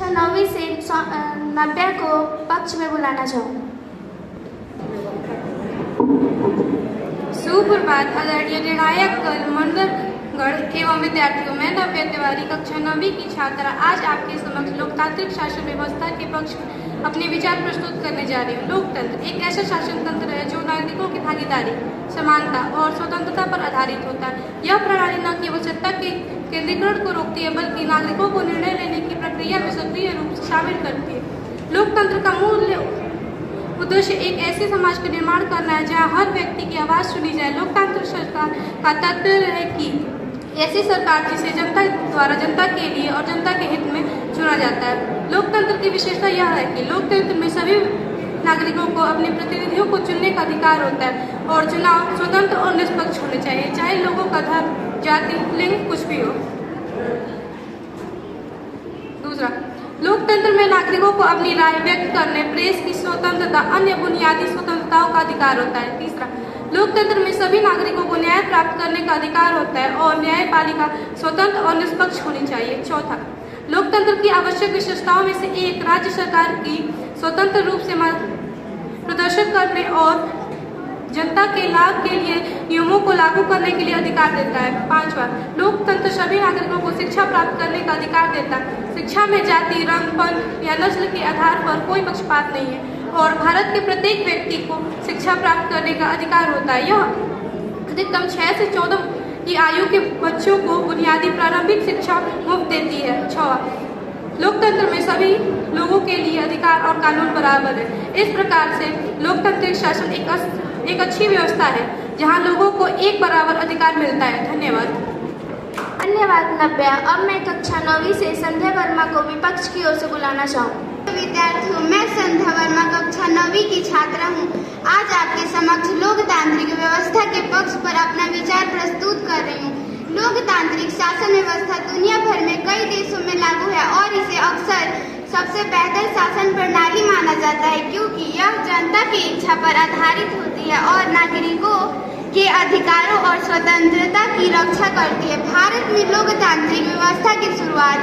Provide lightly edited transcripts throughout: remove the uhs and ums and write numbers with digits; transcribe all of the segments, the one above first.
9वीं से नव्या को पक्ष में बुलाना चाहूँ। सुप्रभात आदरणीय निर्णायक कल मंडलगढ़ एवं विद्यार्थियों। मैं नव्या तिवारी कक्षा 9वीं की छात्रा आज आपके समक्ष लोकतांत्रिक शासन व्यवस्था के पक्ष में अपने विचार प्रस्तुत करने जा रही हूँ। लोकतंत्र एक ऐसा शासन तंत्र है जो नागरिकों की भागीदारी, समानता और स्वतंत्रता पर आधारित होता है। यह प्रणाली न केवल सत्ता के केंद्रीकरण को रोकती है बल्कि नागरिकों को निर्णय लेने की प्रक्रिया में सक्रिय रूप से शामिल करती है। लोकतंत्र का मूल उद्देश्य एक ऐसे समाज का निर्माण करना है जहां हर व्यक्ति की आवाज़ सुनी जाए। लोकतांत्रिक सरकार का तात्पर्य है कि ऐसी सरकार जिसे जनता द्वारा जनता के लिए और जनता के हित में चुना जाता है। लोकतंत्र की विशेषता यह है कि लोकतंत्र में सभी नागरिकों को अपने प्रतिनिधियों को चुनने का अधिकार होता है और चुनाव स्वतंत्र और निष्पक्ष होने चाहिए, चाहे लोगों का धर्म, जाति, लिंग कुछ भी हो। दूसरा, लोकतंत्र में नागरिकों को अपनी राय व्यक्त करने, प्रेस की स्वतंत्रता, अन्य बुनियादी स्वतंत्रताओं का अधिकार होता है। तीसरा, लोकतंत्र में सभी नागरिकों को न्याय प्राप्त करने का अधिकार होता है और न्यायपालिका स्वतंत्र और निष्पक्ष होनी चाहिए। चौथा, लोकतंत्र की आवश्यक विशेषताओं में से एक राज्य सरकार की स्वतंत्र रूप से प्रदर्शन करने और जनता के लाभ के लिए नियमों को लागू करने के लिए अधिकार देता है। पांचवा, लोकतंत्र सभी नागरिकों को शिक्षा प्राप्त करने का अधिकार देता है। शिक्षा में जाति, रंग, पंथ या नस्ल के आधार पर कोई पक्षपात नहीं है और भारत के प्रत्येक व्यक्ति को शिक्षा प्राप्त करने का अधिकार होता है। यह अधिकतम 6 से 14 की आयु के बच्चों को बुनियादी प्रारंभिक शिक्षा मुफ्त देती है। 6वां, लोकतंत्र में सभी लोगों के लिए अधिकार और कानून बराबर है। इस प्रकार से लोकतांत्रिक शासन एक अच्छी व्यवस्था है जहां लोगों को एक बराबर अधिकार मिलता है। धन्यवाद नव्या। अब मैं कक्षा 9वीं से संध्या वर्मा को विपक्ष की ओर से बुलाना चाहूँ। विद्यार्थियों, मैं संध्या वर्मा कक्षा 9वीं की छात्रा हूँ। आज आपके समक्ष लोकतांत्रिक व्यवस्था के पक्ष पर अपना विचार प्रस्तुत कर रही हूँ। लोकतांत्रिक शासन व्यवस्था दुनिया भर में कई देशों में लागू है और इसे अक्सर सबसे बेहतर शासन प्रणाली माना जाता है क्योंकि यह जनता की इच्छा पर आधारित होती है और नागरिकों के अधिकारों और स्वतंत्रता की रक्षा करती है। भारत में लोकतांत्रिक व्यवस्था की शुरुआत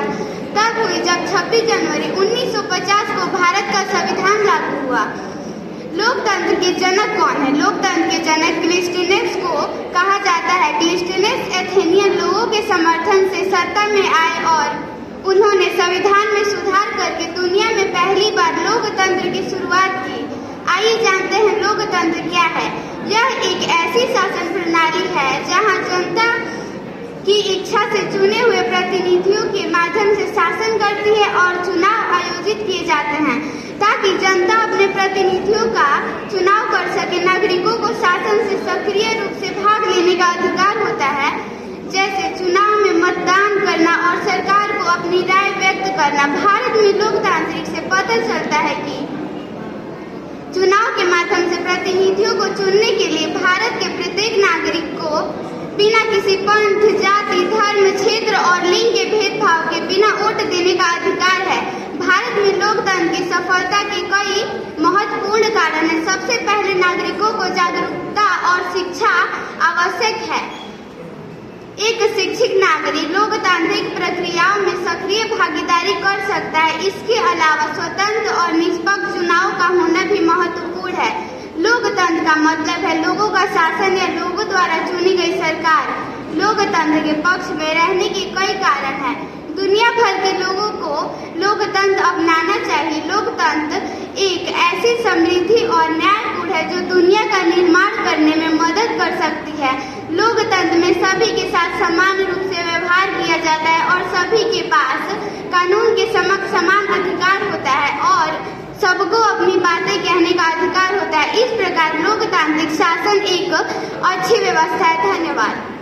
तब हुई जब 26 जनवरी 1950 को भारत का संविधान लागू हुआ। लोकतंत्र के जनक कौन है? लोकतंत्र के जनक क्लिस्टीनेस को कहा जाता है। क्लिस्टीनेस एथेनियन लोगों के समर्थन से सत्ता में आए और उन्होंने संविधान में सुधार करके दुनिया में पहली बार लोकतंत्र की शुरुआत की। आइए जानते हैं लोकतंत्र क्या है। यह एक ऐसी शासन प्रणाली है जहां जनता की इच्छा से चुने हुए प्रतिनिधियों के माध्यम से शासन करती है और चुनाव आयोजित किए जाते हैं ताकि जनता अपने प्रतिनिधियों का चुनाव कर सके। नागरिकों को शासन से सक्रिय रूप से भाग लेने का अधिकार होता है, जैसे चुनाव में मतदान करना और सरकार को अपनी राय व्यक्त करना। भारत में लोकतांत्रिक से पता चलता है कि चुनाव के माध्यम से प्रतिनिधियों को चुनने के लिए भारत के प्रत्येक नागरिक को बिना किसी पंथ, जाति, धर्म, क्षेत्र और लिंग के भेदभाव के बिना वोट देने का अधिकार है। भारत में लोकतंत्र की सफलता के कई महत्वपूर्ण कारण हैं। सबसे पहले नागरिकों को जागरूकता और शिक्षा आवश्यक है। एक शिक्षित नागरिक लोकतांत्रिक प्रक्रियाओं में सक्रिय भागीदारी कर सकता है। इसके अलावा स्वतंत्र और निष्पक्ष चुनाव का होना भी महत्वपूर्ण है। लोकतंत्र का मतलब है लोगों का शासन या लोगों द्वारा चुनी गई सरकार। लोकतंत्र के पक्ष में रहने के कई कारण हैं। दुनिया भर के लोगों को लोकतंत्र अपनाना चाहिए। लोकतंत्र एक ऐसी समृद्धि और न्यायपूर्ण है जो दुनिया का निर्माण करने में मदद कर सकती है। लोकतंत्र में सभी के साथ समान रूप से व्यवहार किया जाता है और सभी के पास कानून के समक्ष समान अधिकार होता है और सबको अपनी बातें कहने का अधिकार होता है। इस प्रकार लोकतांत्रिक शासन एक अच्छी व्यवस्था है। धन्यवाद।